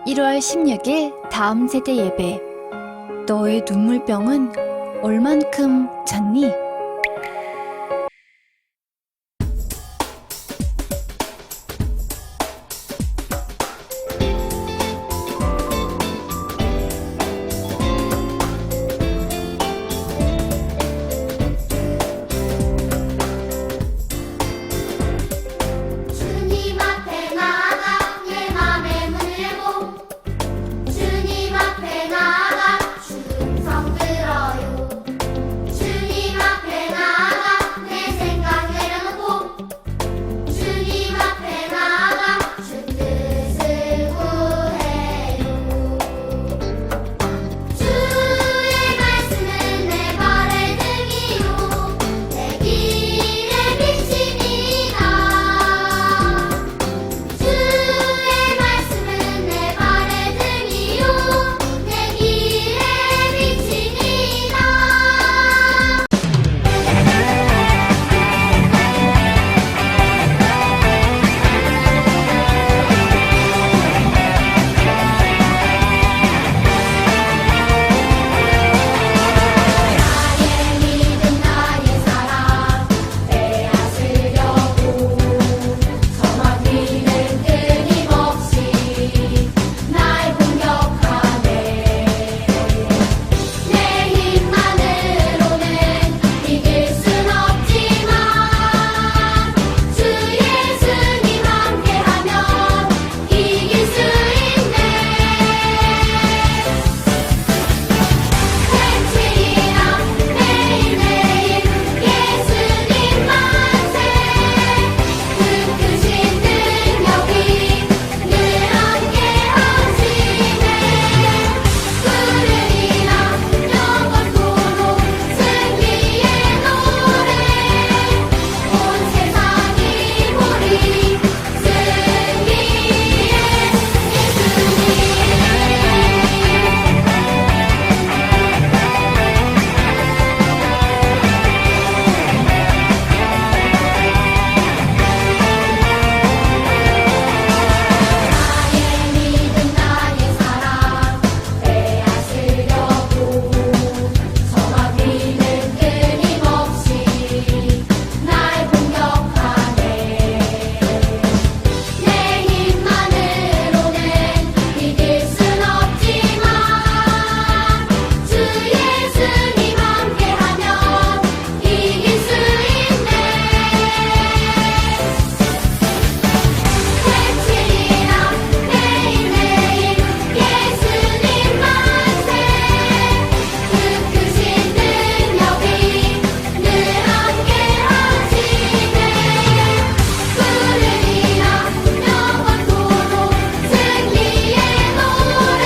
1월 16일 다음 세대 예배. 너의 눈물병은 얼만큼 잤니? 주님 앞에 나아가 내 맘의 문을 열고 주님 앞에 나아가 충성 들어요. 주님 앞에 나아가 내 생각 내려놓고 주님 앞에 나아가 주 뜻을 구해요. 주의 말씀은 내 발의 등이요 내 길의 빛입니다. 주의 말씀은 내 발의 등이요 내 길의 빛입니다. 나의 믿음 나의 사랑 빼앗으려고 저만 믿는 끊임없이 날 공격하네. 내 힘만으로는 이길 순 없지만 주 예수님 함께하면 이길 수 있네. 외치리라 매일매일 예수님 만세. 그 크신 능력이 늘 함께하시네. 부르리라 영원토록 승리의 노래. 온 세상이 보리 승리의 예수님. 나의 믿음 나의 사랑 빼앗으려고 저만 믿는 끊임없이 날 공격하네. 내 힘만으로는 이길 순 없지만 주 예수님 함께하면 이길 수 있네. 외치리라 매일매일 예수님 만세. 그 크신 능력이 늘 함께하시네. 부르리라 영원토록 승리의 노래.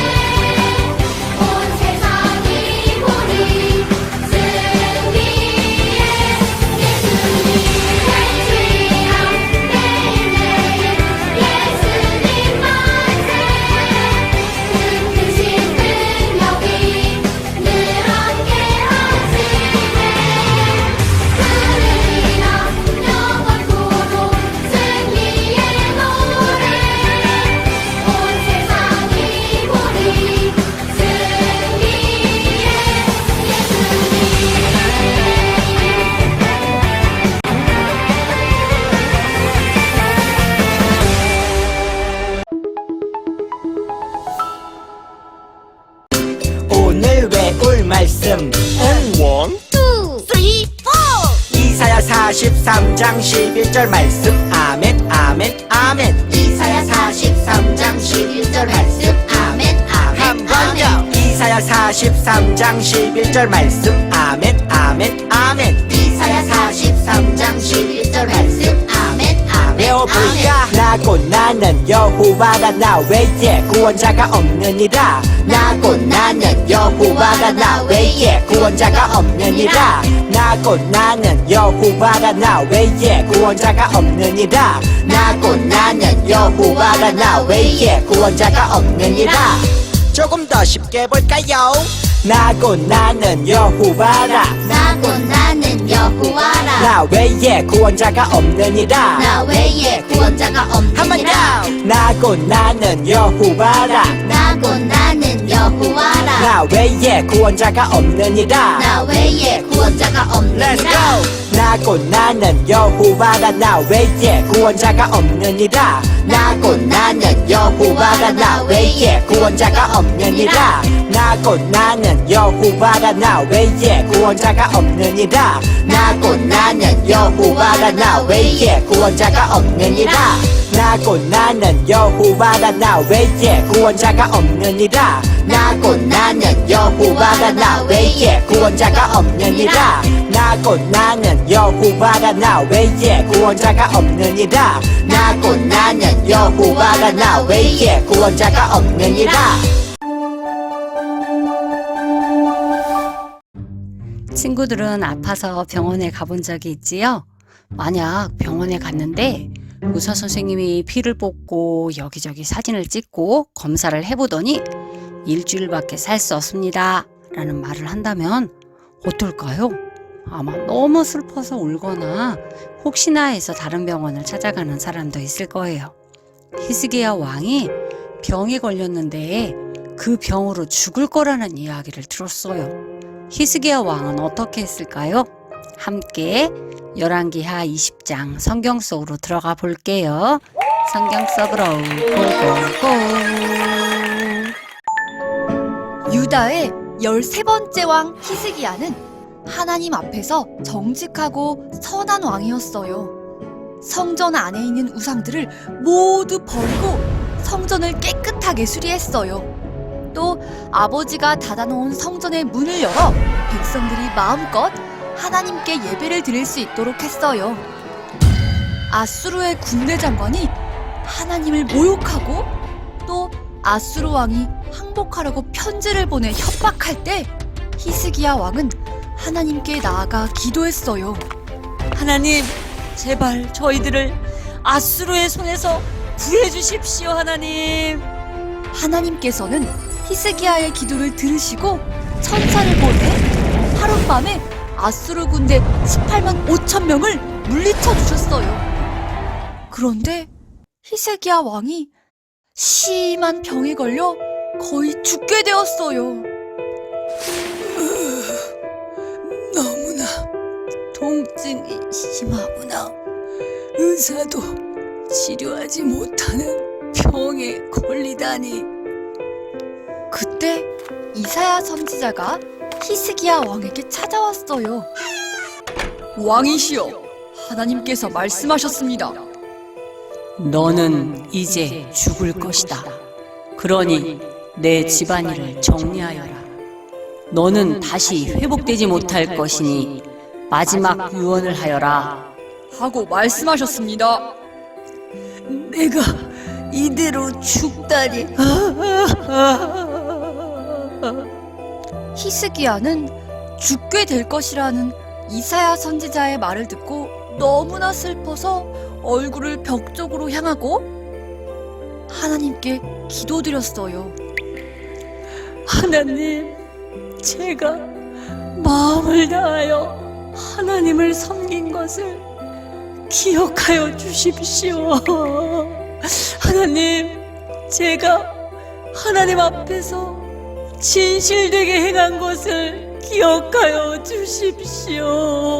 온 세상이 보리 승리의 예수님. 외치리라 매일매일 예수님 만세. 그 크신 능력이 늘 함께하시네. 부르리라 영원토록 승리의 노래. 온 세상이 보리 승리의 오늘 외울 말씀 원, 이사야 43장 11절 말씀. 아멘 아멘 아멘. 이사야 43장 11절 말씀. 아멘 아멘 한 번 더. 이사야 43장 11절 말씀. 아멘 아멘 아멘. 이사야 43장 11절 말씀. 아멘 아멘 외워볼까? 나고 나는 여호와가 나 외에 구원자가 없느니라. 나고 나는 여호와가 나 외에 구원자가 없느니라. 나고 나는 여호와가 나 외에 구원자가 없느니라. 나고 나는 여호와가 나 외에 구원자가 없느니라. 조금 더 쉽게 볼까요? 나고 나는 여호와라 나고 나는 여호와라 나 외에 구원자가 없느니라 나 외에 구원자가 한번 없느니라 더 나고 나는 여호와라 나고 나는 여호와라 나 외에 구원자가 없느니라 나 외에 구원자가 Let's 없느니라 go 나고 나는 여호와라 나 외에 구원자가 없느니라 나고 나는 여호와라 나 외에 구원자가 없느니라 나고 나는 여호와라 나 외에 구원자가 없느니라 나고 나는 여호와라 나 외에 구원자가 없느니라 나고 나는 여호와라 나 외에 구원자가 없느니라 나고 나는 여호와라 나 외에 구원자가 없느니라 나고 나는 여호와라 나 외에 구원자가 없느니라 나고 나는 여호와라 나 외에 구원자가 없느니라 친구들은 아파서 병원에 가본 적이 있지요? 만약 병원에 갔는데 의사 선생님이 피를 뽑고 여기저기 사진을 찍고 검사를 해보더니 일주일밖에 살 수 없습니다 라는 말을 한다면 어떨까요? 아마 너무 슬퍼서 울거나 혹시나 해서 다른 병원을 찾아가는 사람도 있을 거예요. 히스기야 왕이 병에 걸렸는데 그 병으로 죽을 거라는 이야기를 들었어요. 히스기야 왕은 어떻게 했을까요? 함께 열왕기하 20장 성경 속으로 들어가 볼게요. 성경 속으로 고고고. 유다의 13번째 왕 히스기야는 하나님 앞에서 정직하고 선한 왕이었어요. 성전 안에 있는 우상들을 모두 버리고 성전을 깨끗하게 수리했어요. 또 아버지가 닫아놓은 성전의 문을 열어 백성들이 마음껏 하나님께 예배를 드릴 수 있도록 했어요. 아수르의 군대 장관이 하나님을 모욕하고 또 아수르 왕이 항복하라고 편지를 보내 협박할 때 히스기야 왕은 하나님께 나아가 기도했어요. 하나님, 제발 저희들을 아수르의 손에서 구해주십시오, 하나님. 하나님께서는 히스기야의 기도를 들으시고 천사를 보내 하룻밤에 아수르 군대 18만 5천 명을 물리쳐 주셨어요. 그런데 히스기야 왕이 심한 병에 걸려 거의 죽게 되었어요. 너무나 통증이 심하구나. 의사도 치료하지 못하는 병에 걸리다니. 그때 이사야 선지자가 히스기야 왕에게 찾아왔어요. 왕이시여, 하나님께서 말씀하셨습니다. 너는 이제 죽을 것이다. 그러니 내 집안일을 정리하여라. 너는 다시 회복되지 못할 것이니 마지막 유언을 하여라. 하고 말씀하셨습니다. 내가 이대로 죽다니. 히스기야는 죽게 될 것이라는 이사야 선지자의 말을 듣고 너무나 슬퍼서 얼굴을 벽 쪽으로 향하고 하나님께 기도드렸어요. 하나님, 제가 마음을 다하여 하나님을 섬긴 것을 기억하여 주십시오. 하나님, 제가 하나님 앞에서 진실되게 행한 것을 기억하여 주십시오.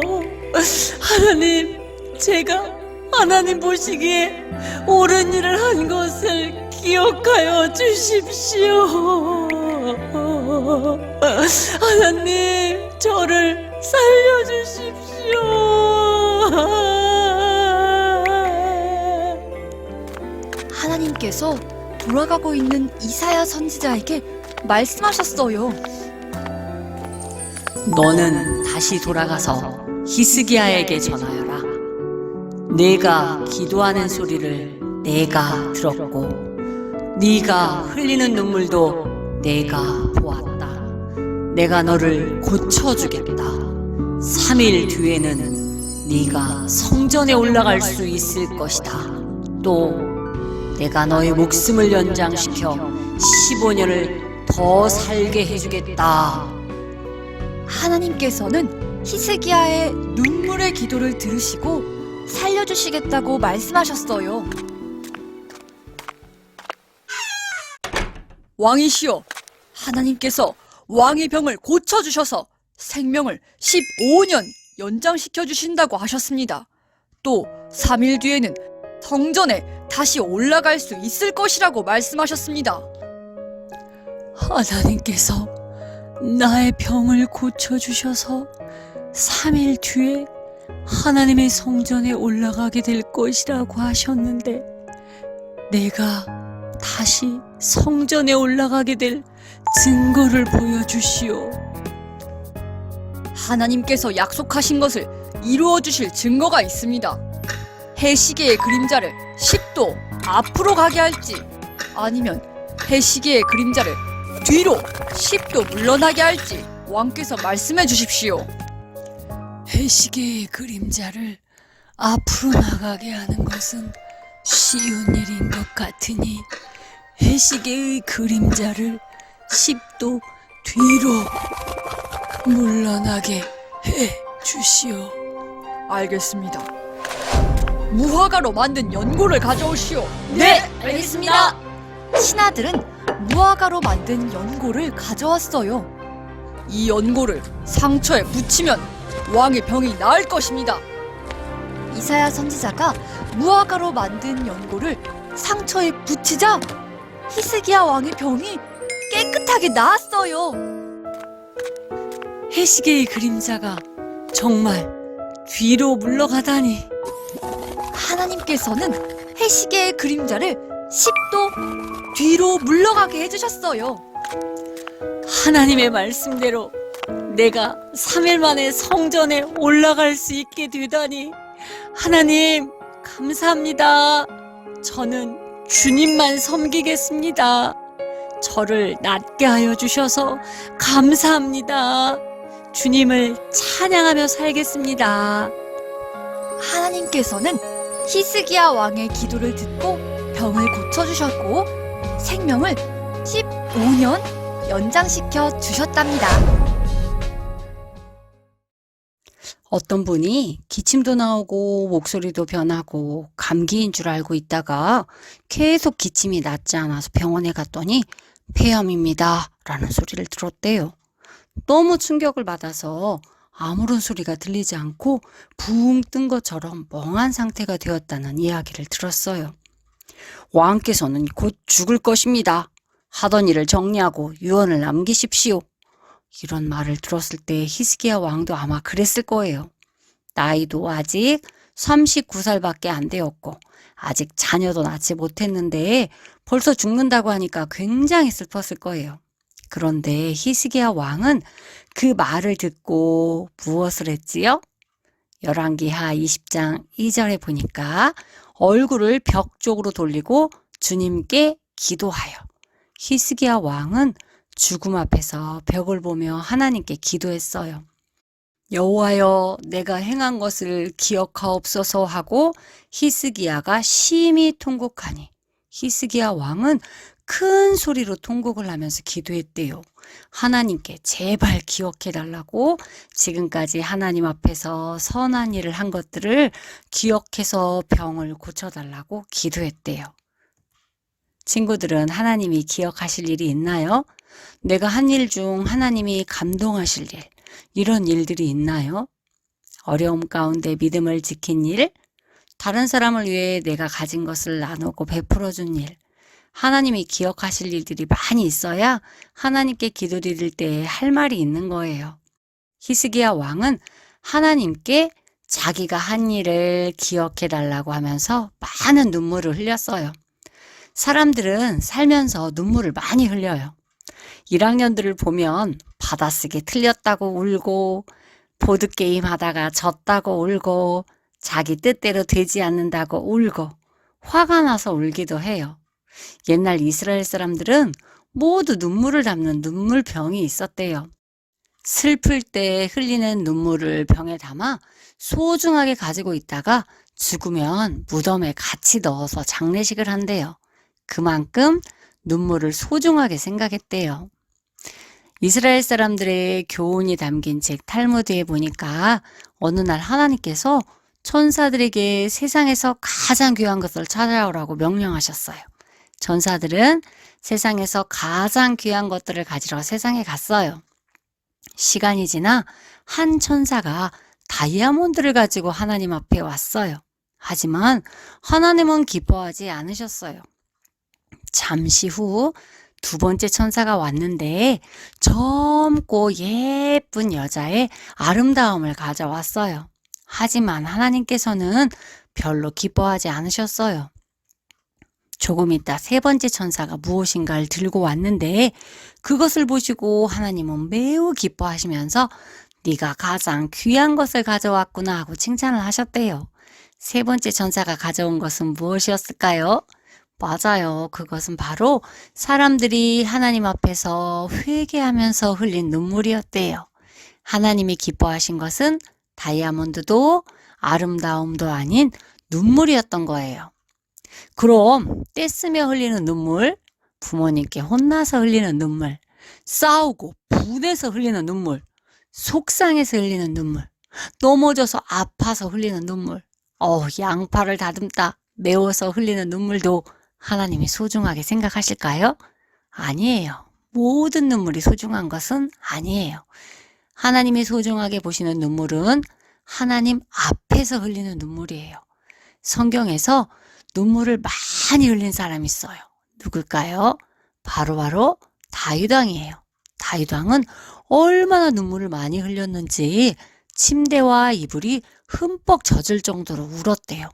하나님, 제가 하나님 보시기에 옳은 일을 한 것을 기억하여 주십시오. 하나님, 저를 살려주십시오. 하나님께서 돌아가고 있는 이사야 선지자에게 말씀하셨어요. 너는 다시 돌아가서 히스기야에게 전하여라. 내가 기도하는 소리를 내가 들었고 네가 흘리는 눈물도 내가 보았다. 내가 너를 고쳐주겠다. 3일 뒤에는 네가 성전에 올라갈 수 있을 것이다. 또 내가 너의 목숨을 연장시켜 15년을 더 살게 해주겠다. 하나님께서는 히스기야의 눈물의 기도를 들으시고 살려주시겠다고 말씀하셨어요. 왕이시여, 하나님께서 왕의 병을 고쳐주셔서 생명을 15년 연장시켜 주신다고 하셨습니다. 또 3일 뒤에는 성전에 다시 올라갈 수 있을 것이라고 말씀하셨습니다. 하나님께서 나의 병을 고쳐주셔서 3일 뒤에 하나님의 성전에 올라가게 될 것이라고 하셨는데 내가 다시 성전에 올라가게 될 증거를 보여주시오. 하나님께서 약속하신 것을 이루어 주실 증거가 있습니다. 해시계의 그림자를 10도 앞으로 가게 할지 아니면 해시계의 그림자를 뒤로 10도 물러나게 할지 왕께서 말씀해 주십시오. 해시계의 그림자를 앞으로 나가게 하는 것은 쉬운 일인 것 같으니 해시계의 그림자를 10도 뒤로 물러나게 해 주시오. 알겠습니다. 무화과로 만든 연고를 가져오시오. 네, 알겠습니다. 신하들은 무화과로 만든 연고를 가져왔어요. 이 연고를 상처에 붙이면 왕의 병이 나을 것입니다. 이사야 선지자가 무화과로 만든 연고를 상처에 붙이자 히스기야 왕의 병이 깨끗하게 나았어요. 해시계의 그림자가 정말 뒤로 물러가다니. 하나님께서는 해시계의 그림자를 10도 뒤로 물러가게 해주셨어요. 하나님의 말씀대로 내가 3일 만에 성전에 올라갈 수 있게 되다니 하나님 감사합니다. 저는 주님만 섬기겠습니다. 저를 낫게 하여 주셔서 감사합니다. 주님을 찬양하며 살겠습니다. 하나님께서는 히스기야 왕의 기도를 듣고 병을 고쳐주셨고 생명을 15년 연장시켜 주셨답니다. 어떤 분이 기침도 나오고 목소리도 변하고 감기인 줄 알고 있다가 계속 기침이 낫지 않아서 병원에 갔더니 폐암입니다 라는 소리를 들었대요. 너무 충격을 받아서 아무런 소리가 들리지 않고 붕 뜬 것처럼 멍한 상태가 되었다는 이야기를 들었어요. 왕께서는 곧 죽을 것입니다. 하던 일을 정리하고 유언을 남기십시오. 이런 말을 들었을 때 히스기야 왕도 아마 그랬을 거예요. 나이도 아직 39살밖에 안 되었고 아직 자녀도 낳지 못했는데 벌써 죽는다고 하니까 굉장히 슬펐을 거예요. 그런데 히스기야 왕은 그 말을 듣고 무엇을 했지요? 열왕기하 20장 2절에 보니까 얼굴을 벽 쪽으로 돌리고 주님께 기도하여. 히스기야 왕은 죽음 앞에서 벽을 보며 하나님께 기도했어요. 여호와여, 내가 행한 것을 기억하옵소서 하고 히스기야가 심히 통곡하니 히스기야 왕은 큰 소리로 통곡을 하면서 기도했대요. 하나님께 제발 기억해달라고 지금까지 하나님 앞에서 선한 일을 한 것들을 기억해서 병을 고쳐달라고 기도했대요. 친구들은 하나님이 기억하실 일이 있나요? 내가 한 일 중 하나님이 감동하실 일, 이런 일들이 있나요? 어려움 가운데 믿음을 지킨 일, 다른 사람을 위해 내가 가진 것을 나누고 베풀어준 일, 하나님이 기억하실 일들이 많이 있어야 하나님께 기도드릴 때 할 말이 있는 거예요. 히스기야 왕은 하나님께 자기가 한 일을 기억해 달라고 하면서 많은 눈물을 흘렸어요. 사람들은 살면서 눈물을 많이 흘려요. 1학년들을 보면 받아쓰기 틀렸다고 울고, 보드게임 하다가 졌다고 울고, 자기 뜻대로 되지 않는다고 울고, 화가 나서 울기도 해요. 옛날 이스라엘 사람들은 모두 눈물을 담는 눈물병이 있었대요. 슬플 때 흘리는 눈물을 병에 담아 소중하게 가지고 있다가 죽으면 무덤에 같이 넣어서 장례식을 한대요. 그만큼 눈물을 소중하게 생각했대요. 이스라엘 사람들의 교훈이 담긴 책 탈무드에 보니까 어느 날 하나님께서 천사들에게 세상에서 가장 귀한 것을 찾아오라고 명령하셨어요. 천사들은 세상에서 가장 귀한 것들을 가지러 세상에 갔어요. 시간이 지나 한 천사가 다이아몬드를 가지고 하나님 앞에 왔어요. 하지만 하나님은 기뻐하지 않으셨어요. 잠시 후 두 번째 천사가 왔는데 젊고 예쁜 여자의 아름다움을 가져왔어요. 하지만 하나님께서는 별로 기뻐하지 않으셨어요. 조금 있다 세 번째 천사가 무엇인가를 들고 왔는데 그것을 보시고 하나님은 매우 기뻐하시면서 네가 가장 귀한 것을 가져왔구나 하고 칭찬을 하셨대요. 세 번째 천사가 가져온 것은 무엇이었을까요? 맞아요. 그것은 바로 사람들이 하나님 앞에서 회개하면서 흘린 눈물이었대요. 하나님이 기뻐하신 것은 다이아몬드도 아름다움도 아닌 눈물이었던 거예요. 그럼 떼쓰며 흘리는 눈물, 부모님께 혼나서 흘리는 눈물, 싸우고 분해서 흘리는 눈물, 속상해서 흘리는 눈물, 넘어져서 아파서 흘리는 눈물, 양파를 다듬다 매워서 흘리는 눈물도 하나님이 소중하게 생각하실까요? 아니에요. 모든 눈물이 소중한 것은 아니에요. 하나님이 소중하게 보시는 눈물은 하나님 앞에서 흘리는 눈물이에요. 성경에서 눈물을 많이 흘린 사람이 있어요. 누굴까요? 바로 다윗 왕이에요. 다윗 왕은 얼마나 눈물을 많이 흘렸는지 침대와 이불이 흠뻑 젖을 정도로 울었대요.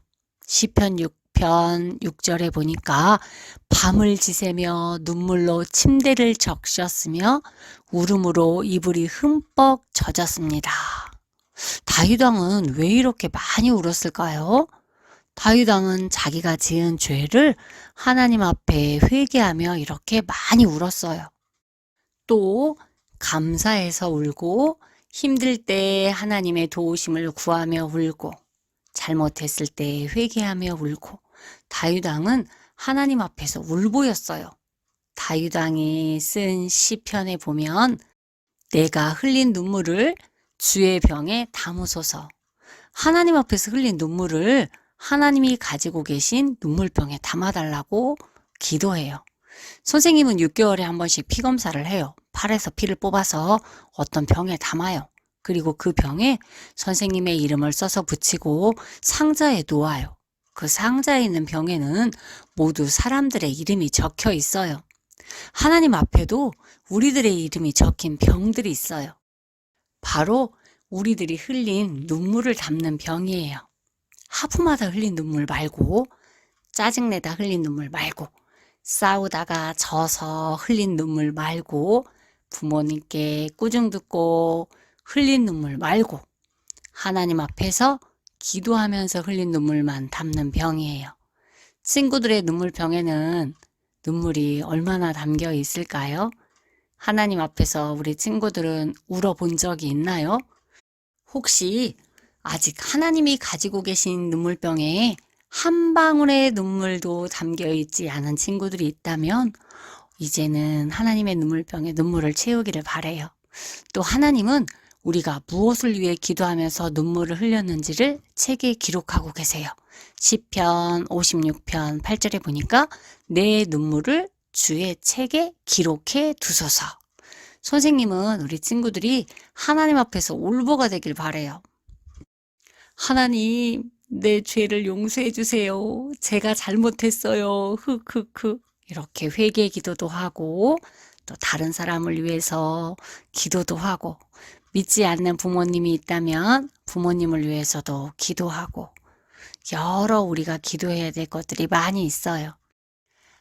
시편 6편 6절에 보니까 밤을 지새며 눈물로 침대를 적셨으며 울음으로 이불이 흠뻑 젖었습니다. 다윗 왕은 왜 이렇게 많이 울었을까요? 다윗 왕은 자기가 지은 죄를 하나님 앞에 회개하며 이렇게 많이 울었어요. 또 감사해서 울고 힘들 때 하나님의 도우심을 구하며 울고 잘못했을 때 회개하며 울고 다윗 왕은 하나님 앞에서 울보였어요. 다윗 왕이 쓴 시편에 보면 내가 흘린 눈물을 주의 병에 담으소서. 하나님 앞에서 흘린 눈물을 하나님이 가지고 계신 눈물병에 담아달라고 기도해요. 선생님은 6개월에 한 번씩 피 검사를 해요. 팔에서 피를 뽑아서 어떤 병에 담아요. 그리고 그 병에 선생님의 이름을 써서 붙이고 상자에 놓아요. 그 상자에 있는 병에는 모두 사람들의 이름이 적혀 있어요. 하나님 앞에도 우리들의 이름이 적힌 병들이 있어요. 바로 우리들이 흘린 눈물을 담는 병이에요. 하품하다 흘린 눈물 말고, 짜증내다 흘린 눈물 말고, 싸우다가 져서 흘린 눈물 말고, 부모님께 꾸중 듣고 흘린 눈물 말고, 하나님 앞에서 기도하면서 흘린 눈물만 담는 병이에요. 친구들의 눈물병에는 눈물이 얼마나 담겨 있을까요? 하나님 앞에서 우리 친구들은 울어본 적이 있나요? 혹시 아직 하나님이 가지고 계신 눈물병에 한 방울의 눈물도 담겨 있지 않은 친구들이 있다면 이제는 하나님의 눈물병에 눈물을 채우기를 바라요. 또 하나님은 우리가 무엇을 위해 기도하면서 눈물을 흘렸는지를 책에 기록하고 계세요. 시편 56편 8절에 보니까 내 눈물을 주의 책에 기록해 두소서. 선생님은 우리 친구들이 하나님 앞에서 울보가 되길 바라요. 하나님, 내 죄를 용서해 주세요. 제가 잘못했어요. 흑흑흑. 이렇게 회개 기도도 하고 또 다른 사람을 위해서 기도도 하고 믿지 않는 부모님이 있다면 부모님을 위해서도 기도하고 여러 우리가 기도해야 될 것들이 많이 있어요.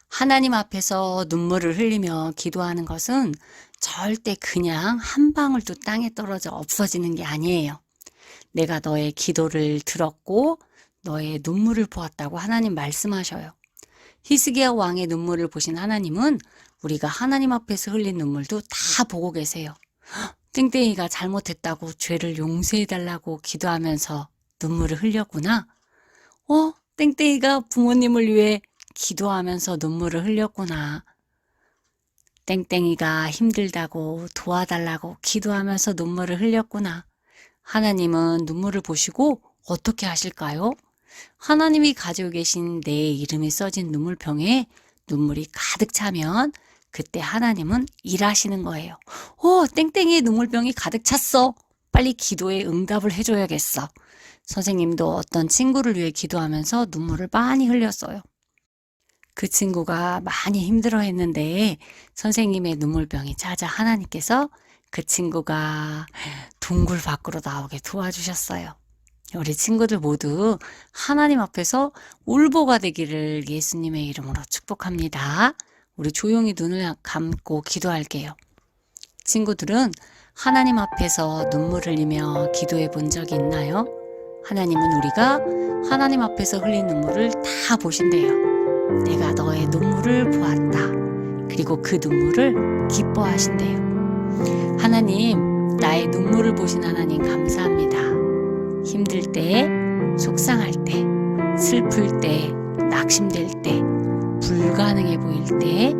하나님 앞에서 눈물을 흘리며 기도하는 것은 절대 그냥 한 방울도 땅에 떨어져 없어지는 게 아니에요. 내가 너의 기도를 들었고 너의 눈물을 보았다고 하나님 말씀하셔요. 히스기야 왕의 눈물을 보신 하나님은 우리가 하나님 앞에서 흘린 눈물도 다 보고 계세요. 땡땡이가 잘못했다고 죄를 용서해달라고 기도하면서 눈물을 흘렸구나. 땡땡이가 부모님을 위해 기도하면서 눈물을 흘렸구나. 땡땡이가 힘들다고 도와달라고 기도하면서 눈물을 흘렸구나. 하나님은 눈물을 보시고 어떻게 하실까요? 하나님이 가지고 계신 내 이름이 써진 눈물병에 눈물이 가득 차면 그때 하나님은 일하시는 거예요. 땡땡이의 눈물병이 가득 찼어. 빨리 기도에 응답을 해줘야겠어. 선생님도 어떤 친구를 위해 기도하면서 눈물을 많이 흘렸어요. 그 친구가 많이 힘들어 했는데 선생님의 눈물병이 찾아 하나님께서 그 친구가 동굴 밖으로 나오게 도와주셨어요. 우리 친구들 모두 하나님 앞에서 울보가 되기를 예수님의 이름으로 축복합니다. 우리 조용히 눈을 감고 기도할게요. 친구들은 하나님 앞에서 눈물을 흘리며 기도해 본 적이 있나요? 하나님은 우리가 하나님 앞에서 흘린 눈물을 다 보신대요. 내가 너의 눈물을 보았다. 그리고 그 눈물을 기뻐하신대요. 하나님, 나의 눈물을 보신 하나님 감사합니다. 힘들 때, 속상할 때, 슬플 때, 낙심될 때, 불가능해 보일 때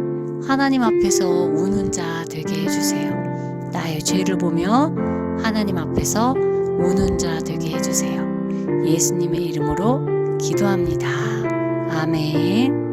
하나님 앞에서 우는 자 되게 해주세요. 나의 죄를 보며 하나님 앞에서 우는 자 되게 해주세요. 예수님의 이름으로 기도합니다. 아멘.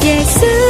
예수